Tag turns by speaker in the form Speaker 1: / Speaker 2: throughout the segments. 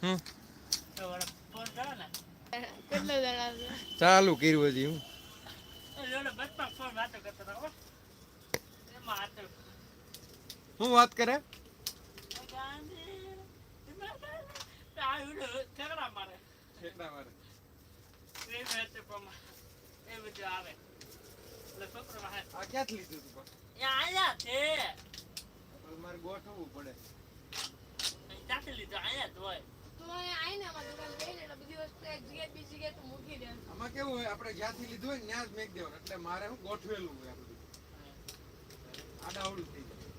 Speaker 1: તો ફોન કરો ને
Speaker 2: કેટલો જણા છે
Speaker 3: ચાલુ કર્યું હજી હું
Speaker 1: એટલે બસમાં ફોન વાતો કરતો હતો એમાં હતો
Speaker 3: શું વાત કરે
Speaker 1: ઠેકડા મારે
Speaker 3: ઠેકડા મારે
Speaker 1: એ બધું આવે એટલે છોકરો
Speaker 3: આ ક્યાંથી લીધું તું
Speaker 1: એ આયા છે
Speaker 3: મારે ગોઠવવું પડે
Speaker 1: ક્યાંથી લીધું આયા જ હોય
Speaker 2: તું અહીંયા આવીને અમારી દુકાન જઈને એટલે બધી વસ્તુ એક જગ્યાએ બીજી જગ્યાએ તું મૂકી દે
Speaker 3: આમાં કેવું હોય આપણે જ્યાંથી લીધું હોય ત્યાં જ મેક દેવાનું એટલે મારે હું ગોઠવેલું હોય આ બધું આડાવડું થઈ જાય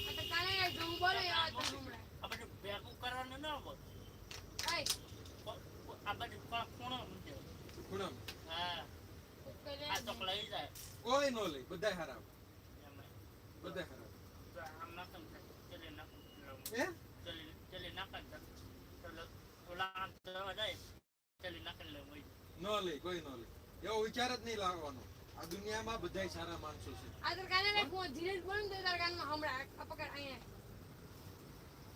Speaker 2: એટલે કાલે જો બોલે યાર તો હમણાં
Speaker 1: આ બધું ભેગું કરવાનું ના હોય આ બધું ખૂણો મૂકે
Speaker 3: ખૂણો
Speaker 1: હા આ તો લઈ જાય
Speaker 3: કોઈ નો લઈ બધા ખરાબ
Speaker 1: એમાં
Speaker 3: બધા ખરાબ
Speaker 1: આમ નાખમ ચલે નાખમ
Speaker 3: હે
Speaker 1: ચલે નાખમ ચલો ઓલા દવા જાય ચલે નાખમ લે હોય
Speaker 3: નો લઈ કોઈ નો લઈ એવો વિચાર જ નહીં લાવવાનો આ દુનિયામાં બધાય સારા માણસો છે
Speaker 2: આ તો કાલે ને કો ધીરજ બોલ તો તાર કાનમાં હમણાં આ પકડ અહીંયા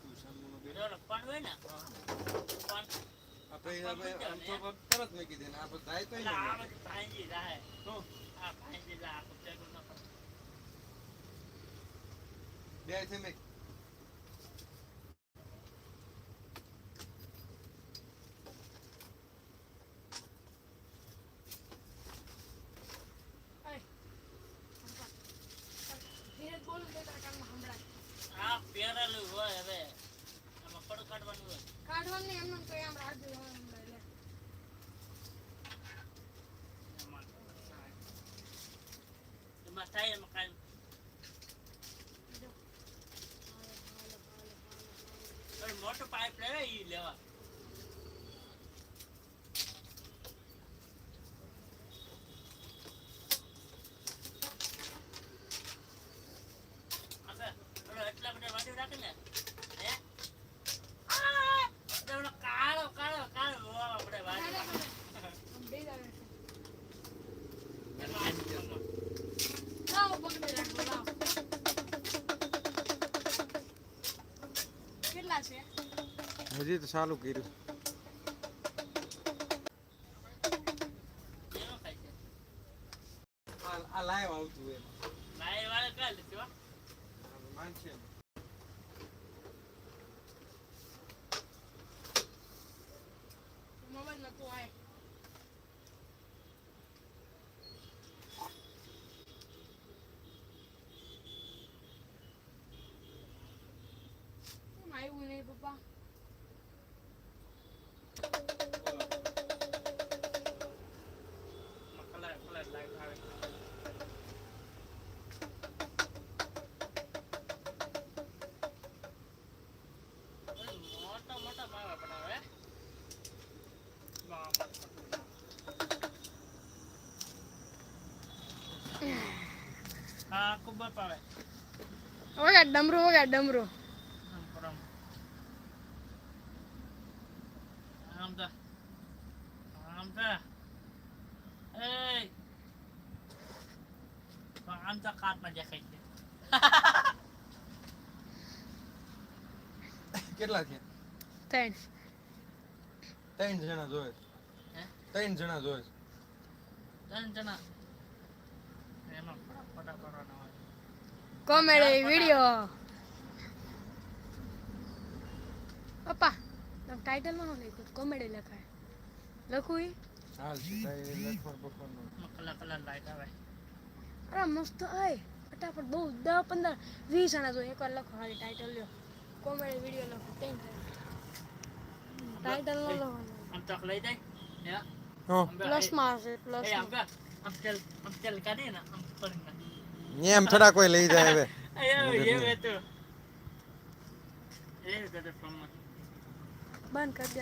Speaker 3: તું સામનો બે
Speaker 1: પણ હોય ને પણ
Speaker 3: આપણે આમ તો તરત મેકી દે ને આ બધાય તો
Speaker 1: એટલે આ બધું ભાંજી જાય
Speaker 3: તો
Speaker 1: આ ભાંજી જાય આખું ભેગું ન કરે
Speaker 3: બે છે મેક
Speaker 2: ધીરજ બોલ તો તાર કાનમાં હમણાં
Speaker 1: આ પહેરેલું હોય હવે આમાં પડું કાઢવાનું હોય
Speaker 2: કાઢવાનું નહીં એમને તો આમ રાખજો હમણાં એટલે
Speaker 1: એમાં થાય એમાં કાંઈ મોટું પાઇપ લેવા ઈ લેવા એટલા બધા વાંધો રાખે ને હે કાળો કાળો કાળો આપણે વાંધો
Speaker 2: બે જાવે
Speaker 1: એમાં
Speaker 2: લાવ પકડે રાખો લાવ કેટલા છે
Speaker 3: હજી તો ચાલુ કર્યું
Speaker 1: કેવો ખાય છે
Speaker 3: આ લાઈવ આવતું એમ
Speaker 1: લાય વાળે કાલ લીધો
Speaker 3: માનશે
Speaker 2: મોબાઈલ નતો આય આવ્યું નહીં પપ્પા
Speaker 1: કલર કલર લાઈટ આવે મોટા મોટા માવા બનાવે હા ખૂબ પાવે
Speaker 2: વગા ડમરો
Speaker 1: આમचा કાટમાં દેખાય છે
Speaker 3: કેટલા થયા ત્રણ જણા જોયે
Speaker 1: હે
Speaker 3: 3 જણા જોયે
Speaker 1: ત્રણ જણા એમાં ફટા કરવાના હોય
Speaker 2: કોમેડી વિડિયો પપ્પા તમે ટાઇટલ માં લખ્યું કોમેડી લખાય લખું ઈ
Speaker 3: હાલ સીધા લખવા બખવાનો
Speaker 1: કલર કલર લાઈટ આવે
Speaker 2: અરે મસ્ત આય ફટાફટ બહુ 10 15 20 જણા જો એકવાર લખો હાલી ટાઇટલ લ્યો કોમેડી વિડિયો લખો ટાઇટલ નો લખો
Speaker 1: આમ તક લઈ જાય હે
Speaker 3: હો
Speaker 2: પ્લસ માં હશે પ્લસ
Speaker 1: એ આમ ચલ કાઢે ને આમ પડી
Speaker 3: એમ થોડા કોઈ લઈ જાય હવે
Speaker 1: એ તો એ તો ફોન
Speaker 2: બંધ કરી દે